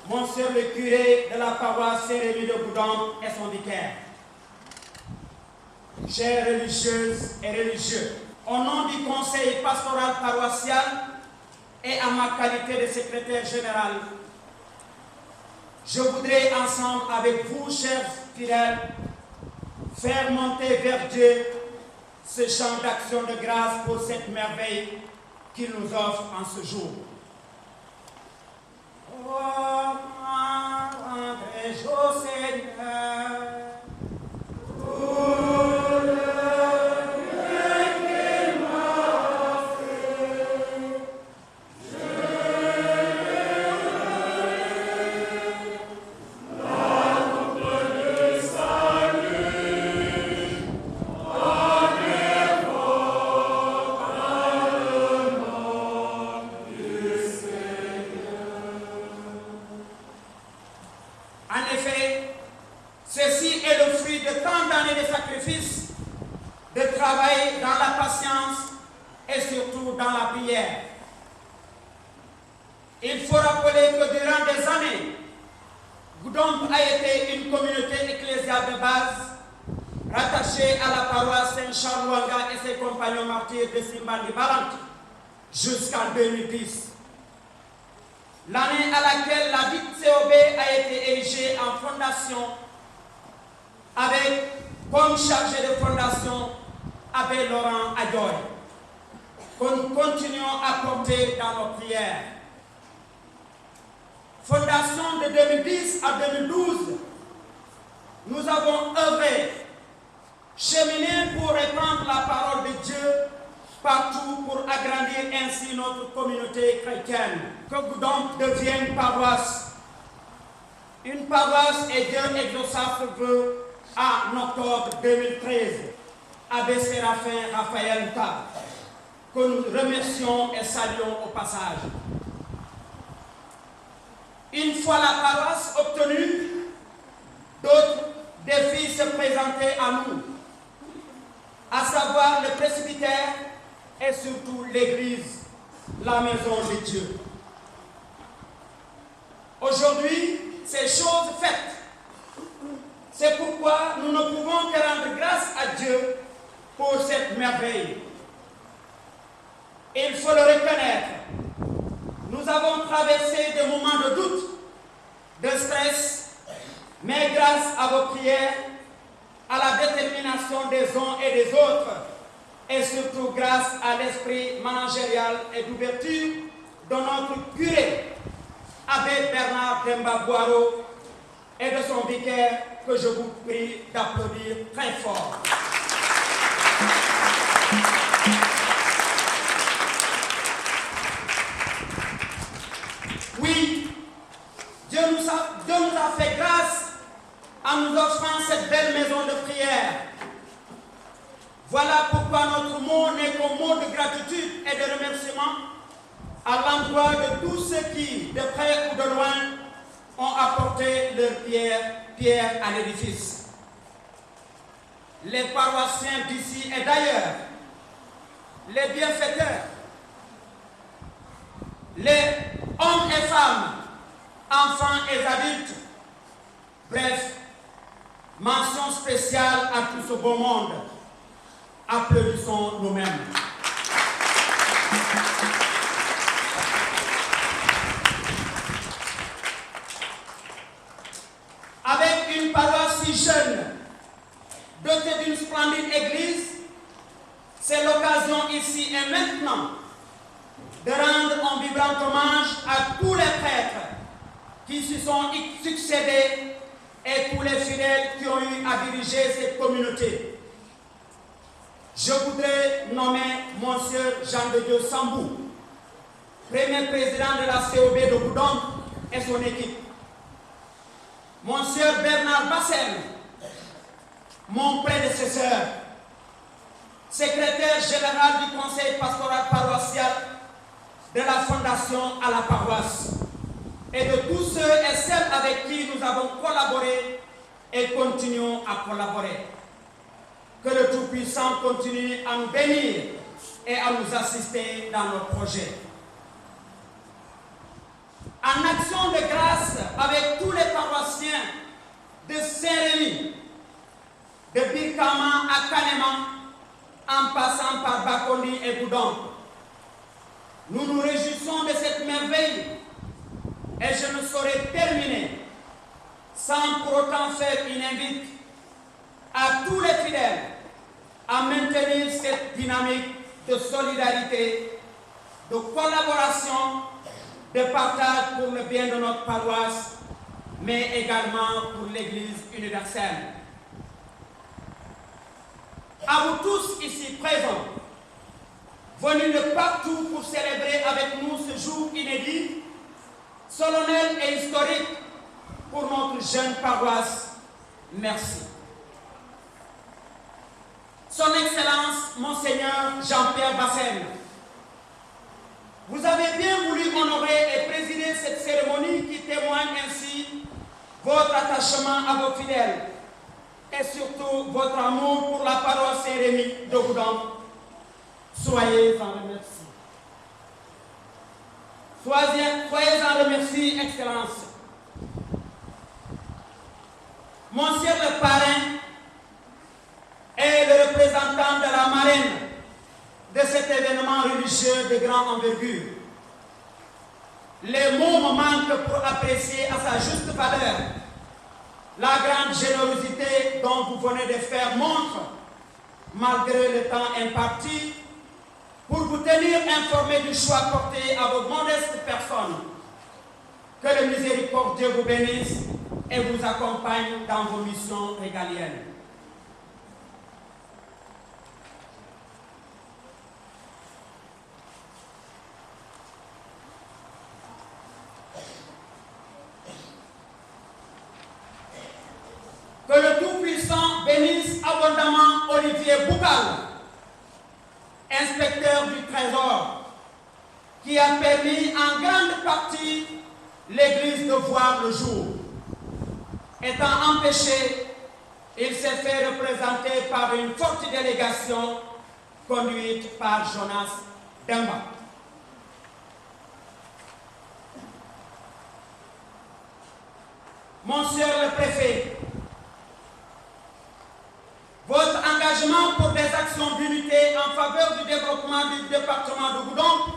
Monsieur le curé de la paroisse Saint-Rémy de Goudomp et son vicaire, chères religieuses et religieux, au nom du conseil pastoral paroissial et à ma qualité de secrétaire général, je voudrais ensemble avec vous, chers fidèles, faire monter vers Dieu ce chant d'action de grâce pour cette merveille qu'il nous offre en ce jour. Oh, rendrai-je au Seigneur pour le bien qu'il m'a fait. En effet, ceci est le fruit de tant d'années de sacrifice, de travail dans la patience et surtout dans la prière. Il faut rappeler que durant des années, Goudomp a été une communauté ecclésiale de base rattachée à la paroisse Saint-Charles-Wanga et ses compagnons martyrs de Simbandi Balant jusqu'en 2010. L'année à laquelle la dite COB a été érigée en fondation avec comme chargé de fondation Abbé Laurent Adjoy, que nous continuons à porter dans nos prières. Fondation de 2010 à 2012, nous avons œuvré, cheminé pour répandre la parole de Dieu partout pour agrandir ainsi notre communauté chrétienne. Que Goudomp devienne paroisse. Une paroisse et Dieu exauça ce vœu en octobre 2013. Abbé Séraphin Raphaël Nta, que nous remercions et saluons au passage. Une fois la paroisse obtenue, d'autres défis se présentaient à nous, à savoir le presbytère et surtout l'église, la maison de Dieu. Aujourd'hui, ces choses faites. C'est pourquoi nous ne pouvons que rendre grâce à Dieu pour cette merveille. Il faut le reconnaître. Nous avons traversé des moments de doute, de stress, mais grâce à vos prières, à la détermination des uns et des autres, et surtout grâce à l'esprit managérial et d'ouverture de notre curé, Abbé Bernard Demba Boiro, et de son vicaire, que je vous prie d'applaudir très fort. Oui, Dieu nous a fait grâce en nous offrant cette belle maison de prière. Voilà pourquoi notre mot n'est qu'un mot de gratitude et de remerciement à l'endroit de tous ceux qui, de près ou de loin, ont apporté leur pierre à l'édifice. Les paroissiens d'ici et d'ailleurs, les bienfaiteurs, les hommes et femmes, enfants et adultes, bref, mention spéciale à tout ce beau monde. Applaudissons nous-mêmes. Avec une paroisse si jeune, dotée d'une splendide église, c'est l'occasion ici et maintenant de rendre un vibrant hommage à tous les prêtres qui se sont succédés et tous les fidèles qui ont eu à diriger cette communauté. Je voudrais nommer Monsieur Jean de Dieu Sambou, premier président de la COB de Goudomp et son équipe. Monsieur Bernard Bassel, mon prédécesseur, secrétaire général du conseil pastoral paroissial de la fondation à la paroisse, et de tous ceux et celles avec qui nous avons collaboré et continuons à collaborer. Que le Tout-Puissant continue à nous bénir et à nous assister dans nos projets. en action de grâce avec tous les paroissiens de Saint-Rémy, de Birkama à Kanema, en passant par Bakondi et Boudon. Nous nous réjouissons de cette merveille et je ne saurais terminer sans pour autant faire une invite à tous les fidèles à maintenir cette dynamique de solidarité, de collaboration, de partage pour le bien de notre paroisse, mais également pour l'Église universelle. À vous tous ici présents, venus de partout pour célébrer avec nous ce jour inédit, solennel et historique pour notre jeune paroisse, merci. Son Excellence, Monseigneur Jean-Pierre Bassène, vous avez bien voulu honorer et présider cette cérémonie qui témoigne ainsi votre attachement à vos fidèles et surtout votre amour pour la paroisse Saint-Rémy de Boudon. Soyez en remerciés. Soyez en remerciés, Excellence. Monsieur le parrain est le représentant de la marraine de cet événement religieux de grande envergure. Les mots me manquent pour apprécier à sa juste valeur la grande générosité dont vous venez de faire montre, malgré le temps imparti, pour vous tenir informé du choix porté à vos modestes personnes. Que le miséricordieux vous bénisse et vous accompagne dans vos missions régaliennes. Que le Tout-Puissant bénisse abondamment Olivier Boukal, inspecteur du Trésor, qui a permis en grande partie l'Église de voir le jour. Étant empêché, il s'est fait représenter par une forte délégation conduite par Jonas Demba. Monsieur le préfet, votre engagement pour des actions d'unité en faveur du développement du département de Boudon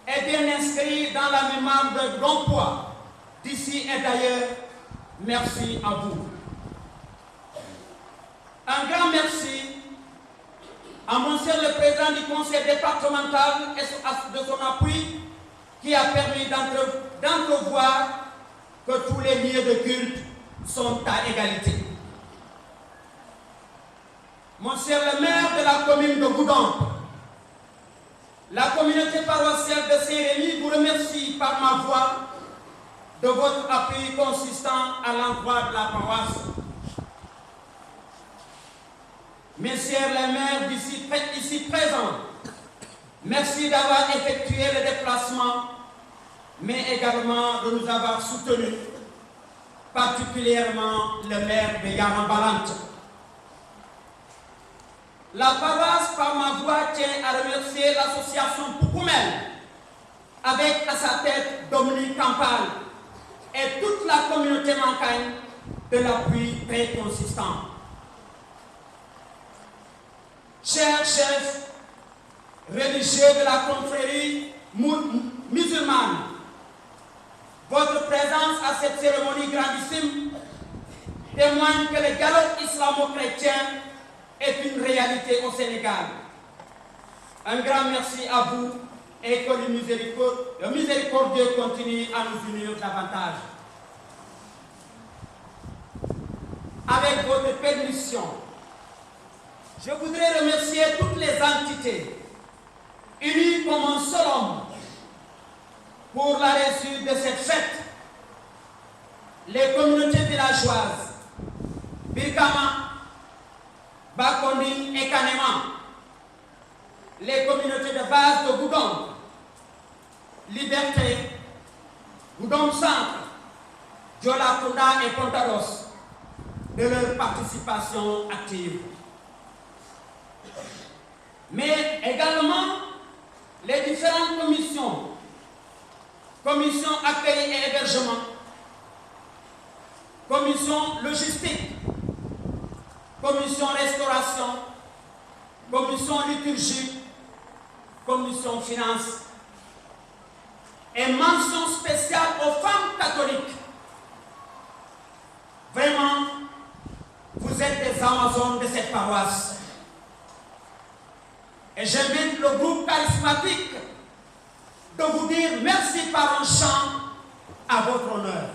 est bien inscrit dans la mémoire de Dompois, d'ici et d'ailleurs. Merci à vous. Un grand merci à monsieur le président du conseil départemental et de son appui qui a permis d'entrevoir que tous les lieux de culte sont à égalité. Monsieur le maire de la commune de Boudon, la communauté paroissiale de Saint-Rémy vous remercie par ma voix de votre appui consistant à l'endroit de la paroisse. Messieurs les maires ici présents, merci d'avoir effectué le déplacement, mais également de nous avoir soutenus, particulièrement le maire de Yarambalante. La paroisse, par ma voix, tient à remercier l'association Poukoumel, avec à sa tête Dominique Campal, et toute la communauté mancagne de l'appui très consistant. Chers chefs religieux de la confrérie musulmane, votre présence à cette cérémonie grandissime témoigne que le dialogue islamo-chrétien est une réalité au Sénégal. Un grand merci à vous et que le miséricordieux continue à nous unir davantage. Avec votre permission, je voudrais remercier toutes les entités unies comme un seul homme pour la réussite de cette fête. Les communautés villageoises, Birkama, Bakondi et Kanema, les communautés de base de Boudon, Liberté, Boudon Centre, Diola-Kounda et Pontados, de leur participation active. Mais également les différentes commissions commission accueil et hébergement, commission logistique, commission restauration, commission liturgie, commission finance, et mention spéciale aux femmes catholiques. Vraiment, vous êtes des Amazones de cette paroisse. Et j'invite le groupe charismatique de vous dire merci par un chant à votre honneur.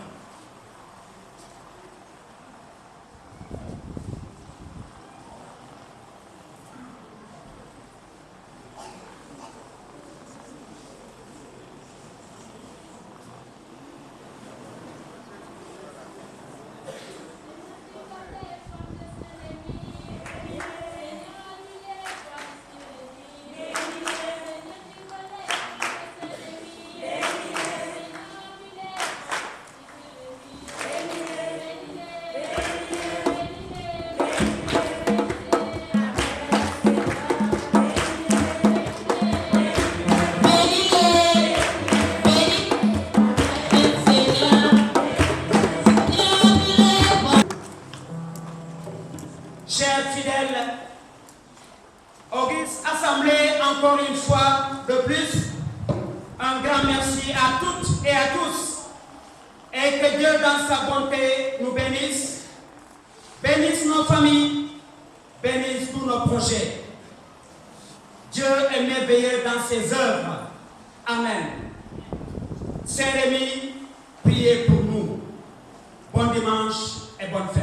Chers fidèles, auguste assemblée, encore une fois de plus, un grand merci à toutes et à tous, et que Dieu dans sa bonté nous bénisse, bénisse nos familles, bénisse tous nos projets. Dieu est merveilleux dans ses œuvres. Amen. Saint Rémy, priez pour nous. Bon dimanche et bonne fête.